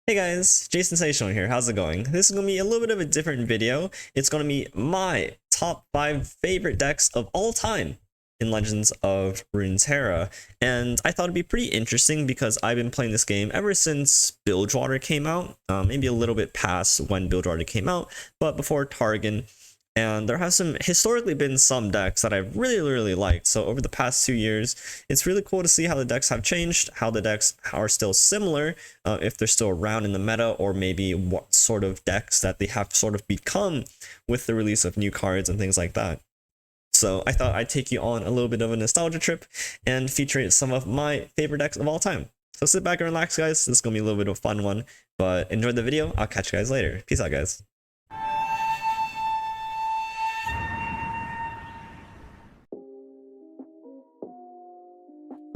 Hey guys, Jason Station here. How's it going? This is going to be a little bit of a different video. It's going to be my top 5 favorite decks of all time in Legends of Runeterra. And I thought it'd be pretty interesting because I've been playing this game ever since Bilgewater came out. Maybe a little bit past when Bilgewater came out, but before Targon. And there has historically been some decks that I've really liked. So over the past 2 years, it's really cool to see how the decks have changed, how the decks are still similar, if they're still around in the meta, or maybe what sort of decks that they have sort of become with the release of new cards and things like that. So I thought I'd take you on a little bit of a nostalgia trip and feature some of my favorite decks of all time. So sit back and relax, guys. This is going to be a little bit of a fun one, but enjoy the video. I'll catch you guys later. Peace out, guys.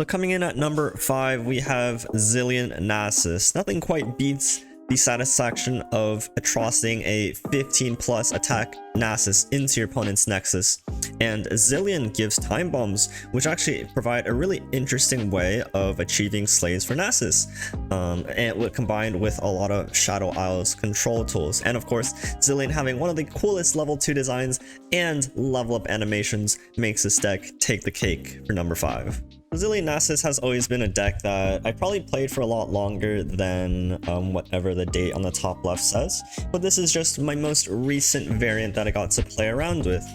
So coming in at number 5, we have Zilean Nasus. Nothing quite beats the satisfaction of atrocitating a 15+ attack Nasus into your opponent's Nexus. And Zilean gives time bombs, which actually provide a really interesting way of achieving slays for Nasus, and combined with a lot of Shadow Isles control tools. And of course, Zilean having one of the coolest level 2 designs and level up animations makes this deck take the cake for number 5. Zilean Nasus has always been a deck that I probably played for a lot longer than whatever the date on the top left says, but this is just my most recent variant that I got to play around with.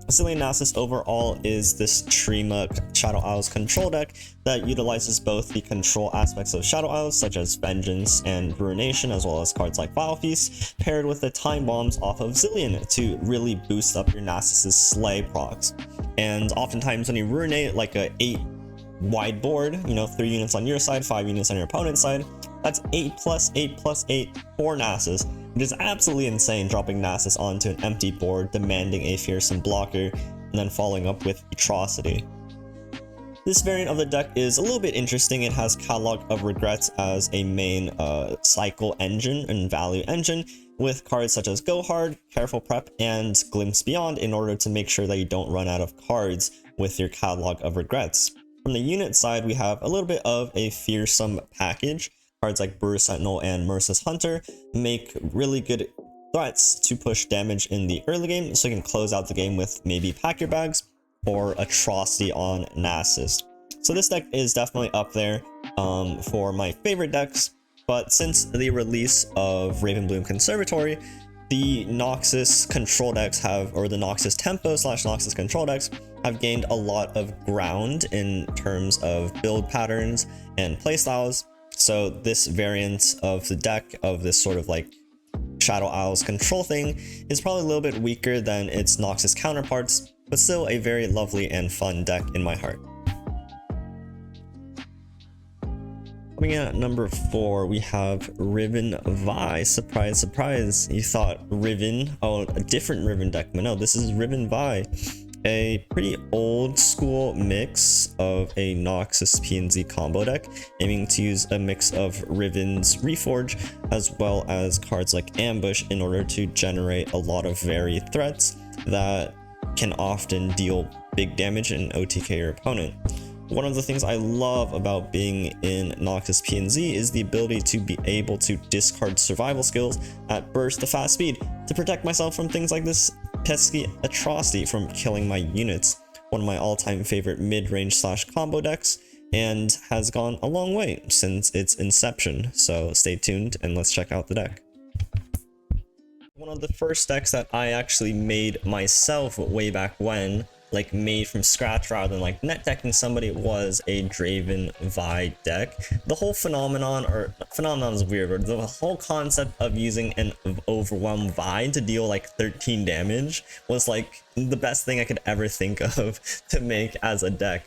Zilean Nasus overall is this Trima Shadow Isles control deck that utilizes both the control aspects of Shadow Isles, such as Vengeance and Ruination, as well as cards like Vile Feast, paired with the time bombs off of Zilean to really boost up your Nasus's slay procs. And oftentimes when you ruinate like a 8 wide board, 3 units on your side, 5 units on your opponent's side, that's 8+8+8 for Nasus, which is absolutely insane, dropping Nasus onto an empty board, demanding a fearsome blocker, and then following up with Atrocity. This variant of the deck is a little bit interesting. It has Catalog of Regrets as a main cycle engine and value engine, with cards such as Go Hard, Careful Prep, and Glimpse Beyond in order to make sure that you don't run out of cards with your Catalog of Regrets. From the unit side, we have a little bit of a fearsome package. Cards like Brewer Sentinel and Merciless Hunter make really good threats to push damage in the early game, so you can close out the game with maybe Pack Your Bags or Atrocity on Nasus. So this deck is definitely up there for my favorite decks, but since the release of Ravenbloom Conservatory, the Noxus control decks or the Noxus Tempo / Noxus control decks have gained a lot of ground in terms of build patterns and playstyles. So this variant of the deck, of this sort of like Shadow Isles control thing, is probably a little bit weaker than its Noxus counterparts, but still a very lovely and fun deck in my heart. Coming in at number 4, we have Riven Vi. Surprise, surprise. You thought Riven, a different Riven deck, but no, this is Riven Vi. A pretty old school mix of a Noxus PNZ combo deck, aiming to use a mix of Riven's Reforge as well as cards like Ambush in order to generate a lot of varied threats that can often deal big damage and OTK your opponent. One of the things I love about being in Noxus PNZ is the ability to be able to discard survival skills at burst to fast speed to protect myself from things like this pesky Atrocity from killing my units. One of my all-time favorite mid-range / combo decks, and has gone a long way since its inception. So stay tuned and let's check out the deck. One of the first decks that I actually made myself way back when, like made from scratch rather than like net decking somebody, was a Draven Vi deck. The whole phenomenon is weird, but the whole concept of using an Overwhelm Vi to deal like 13 damage was like the best thing I could ever think of to make as a deck.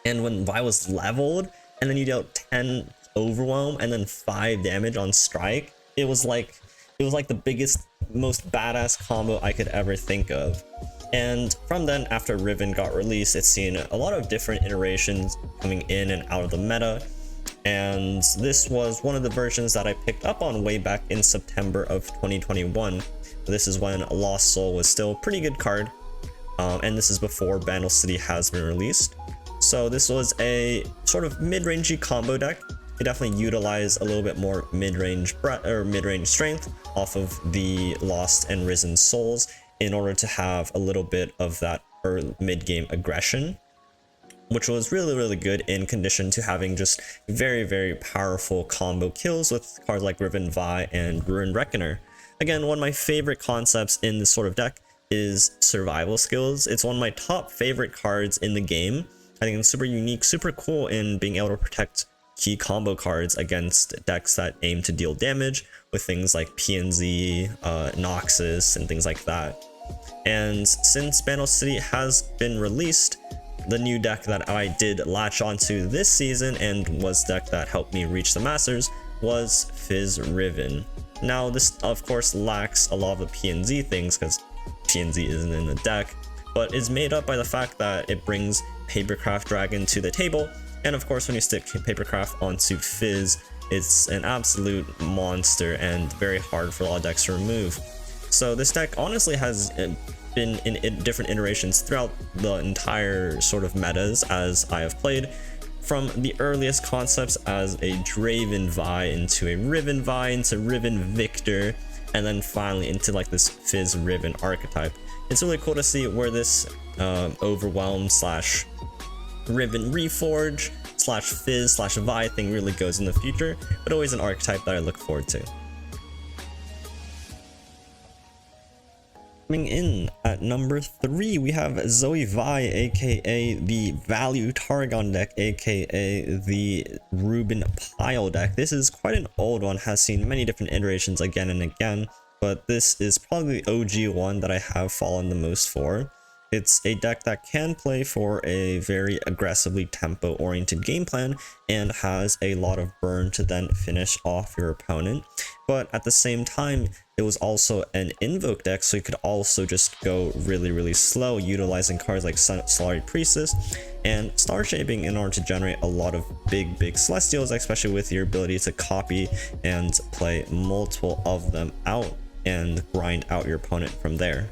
And when Vi was leveled and then you dealt 10 Overwhelm and then 5 damage on strike, it was like the biggest, most badass combo I could ever think of. And from then, after Riven got released, it's seen a lot of different iterations coming in and out of the meta, and this was one of the versions that I picked up on way back in September of 2021. This is when Lost Soul was still a pretty good card, and this is before Bandle City has been released. So this was a sort of mid-rangey combo deck They definitely utilize a little bit more mid-range strength off of the Lost and Risen Souls in order to have a little bit of that mid-game aggression, which was really good in condition to having just very powerful combo kills with cards like Riven Vi and Ruin Reckoner. Again, one of my favorite concepts in this sort of deck is survival skills. It's one of my top favorite cards in the game. I think it's super unique, super cool in being able to protect key combo cards against decks that aim to deal damage with things like PNZ, Noxus, and things like that. And since Bandos City has been released, the new deck that I did latch onto this season and was the deck that helped me reach the Masters was Fizz Riven. Now this of course lacks a lot of the PNZ things because PNZ isn't in the deck, but is made up by the fact that it brings Papercraft Dragon to the table, and of course when you stick Papercraft onto Fizz, it's an absolute monster and very hard for a lot of decks to remove. So this deck honestly has been in different iterations throughout the entire sort of metas as I have played, from the earliest concepts as a Draven Vi into a Riven Vi into Riven Victor, and then finally into like this Fizz Riven archetype. It's really cool to see where this Overwhelm slash Riven Reforge slash Fizz slash Vi thing really goes in the future, but always an archetype that I look forward to. Coming in at number 3, we have Zoe Vi, aka the Value Targon deck, aka the Ruben Pile deck. This is quite an old one, has seen many different iterations again and again, but this is probably the OG one that I have fallen the most for. It's a deck that can play for a very aggressively tempo-oriented game plan and has a lot of burn to then finish off your opponent. But at the same time, it was also an invoke deck, so you could also just go really slow, utilizing cards like Solari Priestess and Star Shaping in order to generate a lot of big Celestials, especially with your ability to copy and play multiple of them out and grind out your opponent from there.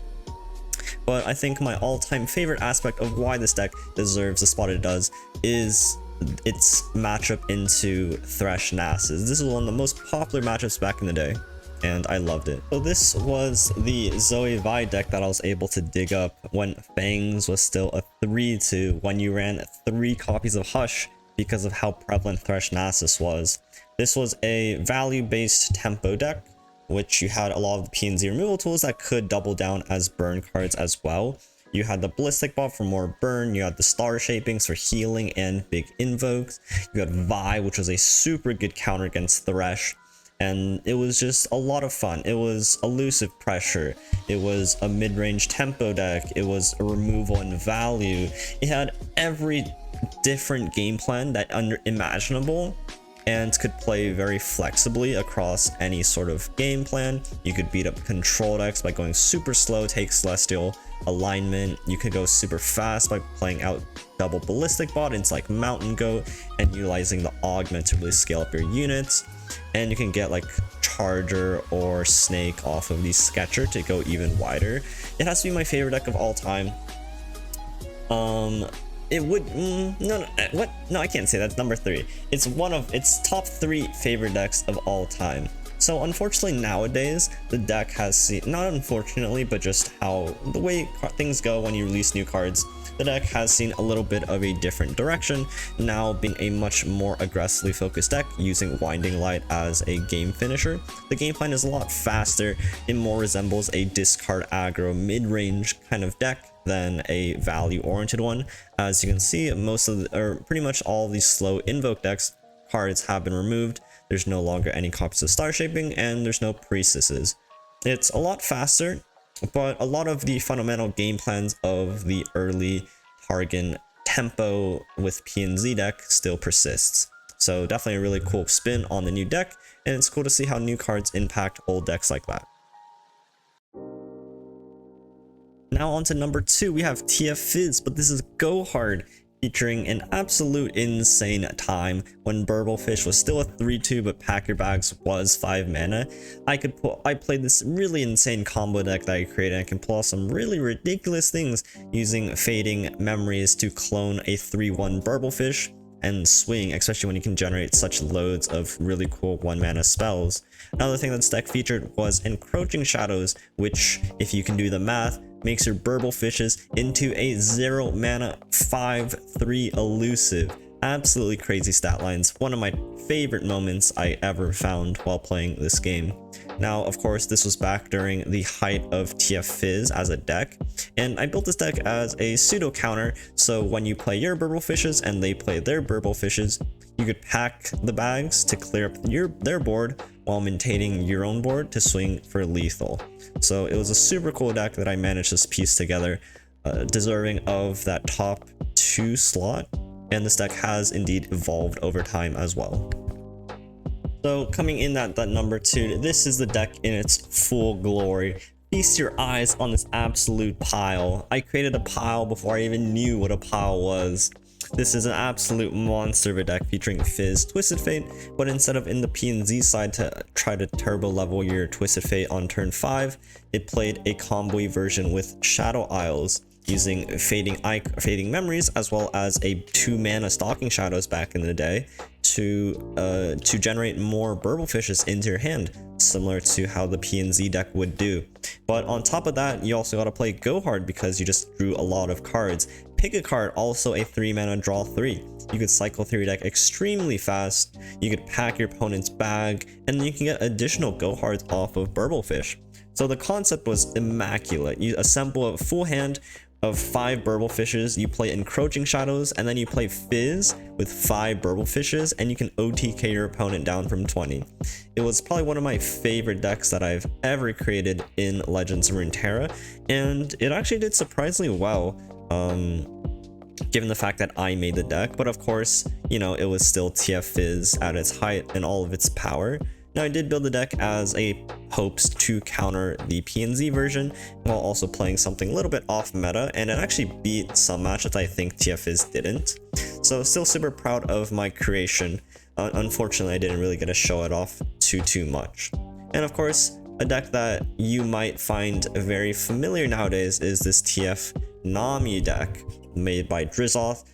But I think my all-time favorite aspect of why this deck deserves the spot it does is its matchup into Thresh Nasus. This is one of the most popular matchups back in the day, and I loved it. So this was the Zoe Vi deck that I was able to dig up when Fangs was still a 3-2, when you ran 3 copies of Hush because of how prevalent Thresh Nasus was. This was a value-based tempo deck, which you had a lot of the PNZ removal tools that could double down as burn cards as well. You had the Ballistic Buff for more burn, you had the Star Shapings for healing and big invokes, you had Vi, which was a super good counter against Thresh, and it was just a lot of fun. It was elusive pressure, it was a mid-range tempo deck, it was a removal and value, it had every different game plan that imaginable, and could play very flexibly across any sort of game plan. You could beat up control decks by going super slow, take Celestial alignment. You could go super fast by playing out double Ballistic Bot into like Mountain Goat and utilizing the Augment to really scale up your units. And you can get like Charger or Snake off of the Sketcher to go even wider. It has to be my favorite deck of all time. It would no, I can't say that's number 3. It's one of its top 3 favorite decks of all time. So unfortunately nowadays the deck has seen, not unfortunately, but just how the way things go when you release new cards, the deck has seen a little bit of a different direction, now being a much more aggressively focused deck using Winding Light as a game finisher. The game plan is a lot faster, it more resembles a discard aggro mid-range kind of deck than a value oriented one. As you can see, most of the, or pretty much all of these slow invoke decks cards have been removed. There's no longer any copies of Star Shaping and there's no priestesses. It's a lot faster, but a lot of the fundamental game plans of the early Targon tempo with PNZ deck still persists. So definitely a really cool spin on the new deck, and it's cool to see how new cards impact old decks like that. Now on to number 2, we have TF Fizz, but this is Go Hard, featuring an absolute insane time when Burblefish was still a 3-2, but Pack Your Bags was 5 mana. I played this really insane combo deck that I created. I can pull off some really ridiculous things using Fading Memories to clone a 3-1 Burblefish and swing, especially when you can generate such loads of really cool 1-mana spells. Another thing that this deck featured was Encroaching Shadows, which, if you can do the math, makes your Burble Fishes into a 0-mana 5/3 elusive. Absolutely crazy stat lines. One of my favorite moments I ever found while playing this game. Now, of course, this was back during the height of TF Fizz as a deck, and I built this deck as a pseudo counter, so when you play your Burble Fishes and they play their Burble Fishes, you could pack the bags to clear up their board while maintaining your own board to swing for lethal. So it was a super cool deck that I managed to piece together, deserving of that top 2 slot, and this deck has indeed evolved over time as well. So coming in at that number 2, this is the deck in its full glory. Feast your eyes on this absolute pile. I created a pile before I even knew what a pile was. This is an absolute monster of a deck featuring Fizz, Twisted Fate, but instead of in the P&Z side to try to turbo level your Twisted Fate on turn 5, it played a combo version with Shadow Isles, using fading memories as well as a 2-mana Stalking Shadows back in the day to generate more Burble Fishes into your hand, similar to how the P&Z deck would do. But on top of that, you also got to play Go Hard because you just drew a lot of cards. Pick a card, also a 3-mana draw 3. You could cycle through your deck extremely fast, you could pack your opponent's bag, and then you can get additional Go Hards off of Burble Fish. So the concept was immaculate. You assemble a full hand of 5 Burble Fishes, you play Encroaching Shadows, and then you play Fizz with 5 Burble Fishes, and you can OTK your opponent down from 20. It was probably one of my favorite decks that I've ever created in Legends of Runeterra, and it actually did surprisingly well, given the fact that I made the deck. But of course, you know, it was still TF Fizz at its height and all of its power. Now, I did build the deck as a hopes to counter the P&Z version while also playing something a little bit off meta, and it actually beat some matchups I think TF Fizz didn't. So still super proud of my creation. Unfortunately, I didn't really get to show it off too much. And of course, a deck that you might find very familiar nowadays is this TF Nami deck made by Drizzoth.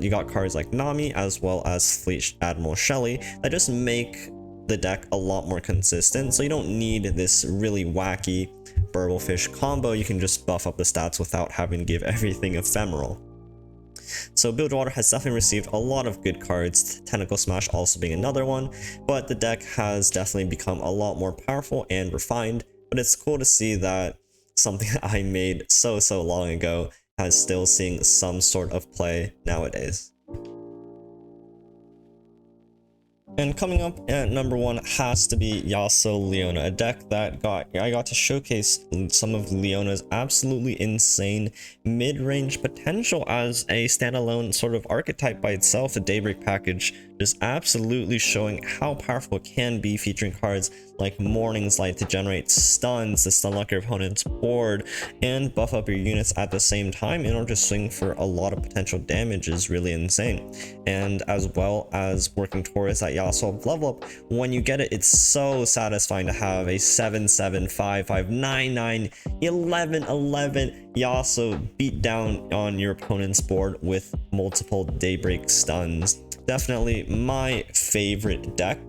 You got cards like Nami as well as Fleet Admiral Shelley that just make the deck a lot more consistent, so you don't need this really wacky Burble Fish combo. You can just buff up the stats without having to give everything ephemeral. So Bilgewater has definitely received a lot of good cards, Tentacle Smash also being another one, but the deck has definitely become a lot more powerful and refined. But it's cool to see that something that I made so long ago has still seeing some sort of play nowadays. And coming up at number 1 has to be Yasuo Leona, a deck that I got to showcase some of Leona's absolutely insane mid-range potential as a standalone sort of archetype by itself. The Daybreak package just absolutely showing how powerful it can be, featuring cards like Morning's Light to generate stuns, to stun lock your opponent's board, and buff up your units at the same time in order to swing for a lot of potential damage is really insane. And as well as working towards that Yasuo level up, when you get it, it's so satisfying to have a 7/7, 5/5, 9/9, 11/11 Yasuo beat down on your opponent's board with multiple Daybreak stuns. Definitely my favorite deck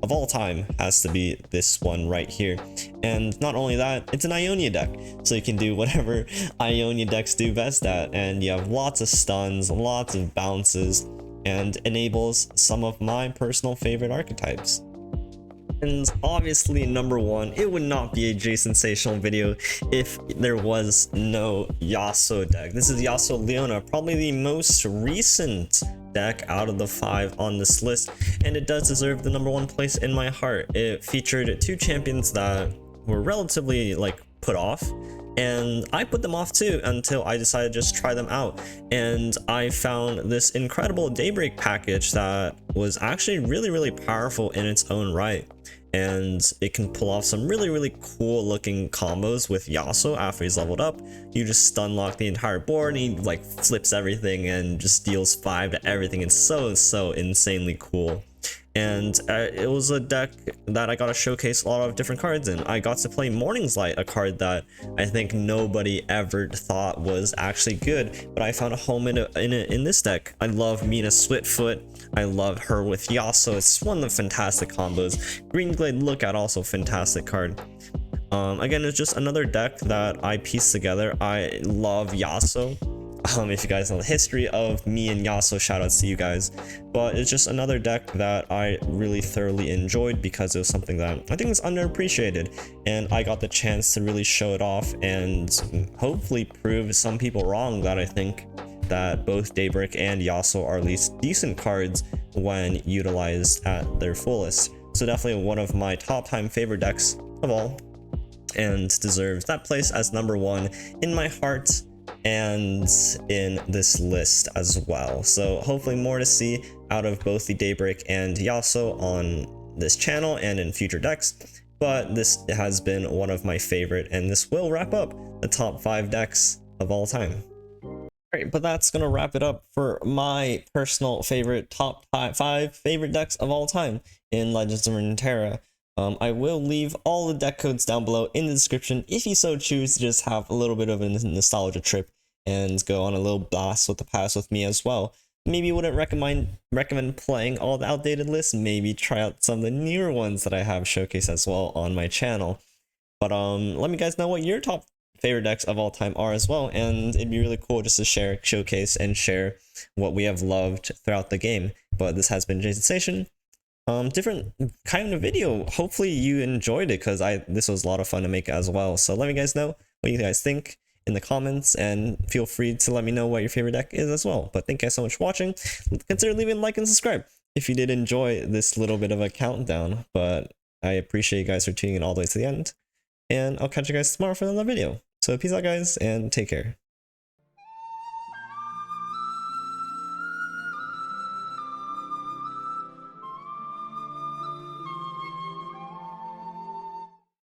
of all time has to be this one right here. And not only that, it's an Ionia deck, so you can do whatever Ionia decks do best at, and you have lots of stuns, lots of bounces, and enables some of my personal favorite archetypes. And obviously number 1, it would not be a J-Sensational video if there was no Yasuo deck. This is Yasuo Leona, probably the most recent deck out of the 5 on this list, and it does deserve the number 1 place in my heart. It featured 2 champions that were relatively put off, and I put them off too until I decided to just try them out, and I found this incredible Daybreak package that was actually really powerful in its own right. And it can pull off some really cool looking combos with Yasuo after he's leveled up. You just stun lock the entire board and he flips everything and just deals 5 to everything. It's so insanely cool. and it was a deck that I got to showcase a lot of different cards in. I got to play Morning's Light, a card that I think nobody ever thought was actually good, but I found a home in this deck. I love Mina Swiftfoot. I love her with Yasuo. It's one of the fantastic combos. Green Glade Lookout, also fantastic card. Again, it's just another deck that I pieced together. I love Yasuo. If you guys know the history of me and Yasuo, shoutouts to you guys. But it's just another deck that I really thoroughly enjoyed because it was something that I think was underappreciated, and I got the chance to really show it off and hopefully prove some people wrong that I think that both Daybreak and Yasuo are at least decent cards when utilized at their fullest. So definitely one of my top time favorite decks of all, and deserves that place as number 1 in my heart and in this list as well. So hopefully more to see out of both the Daybreak and Yasuo on this channel and in future decks, but this has been one of my favorite, and this will wrap up the top 5 decks of all time. Alright, but that's gonna wrap it up for my personal favorite top 5 favorite decks of all time in Legends of Runeterra. I will leave all the deck codes down below in the description if you so choose to just have a little bit of a nostalgia trip and go on a little blast with the past with me as well. Maybe you wouldn't recommend playing all the outdated lists, maybe try out some of the newer ones that I have showcased as well on my channel. But let me guys know what your top favorite decks of all time are as well, and it'd be really cool just to showcase and share what we have loved throughout the game. But this has been Jason Station. Different kind of video. Hopefully you enjoyed it, because this was a lot of fun to make as well. So let me guys know what you guys think in the comments, and feel free to let me know what your favorite deck is as well. But thank you guys so much for watching. Consider leaving a like and subscribe if you did enjoy this little bit of a countdown. But I appreciate you guys for tuning in all the way to the end, and I'll catch you guys tomorrow for another video. So peace out guys, and take care.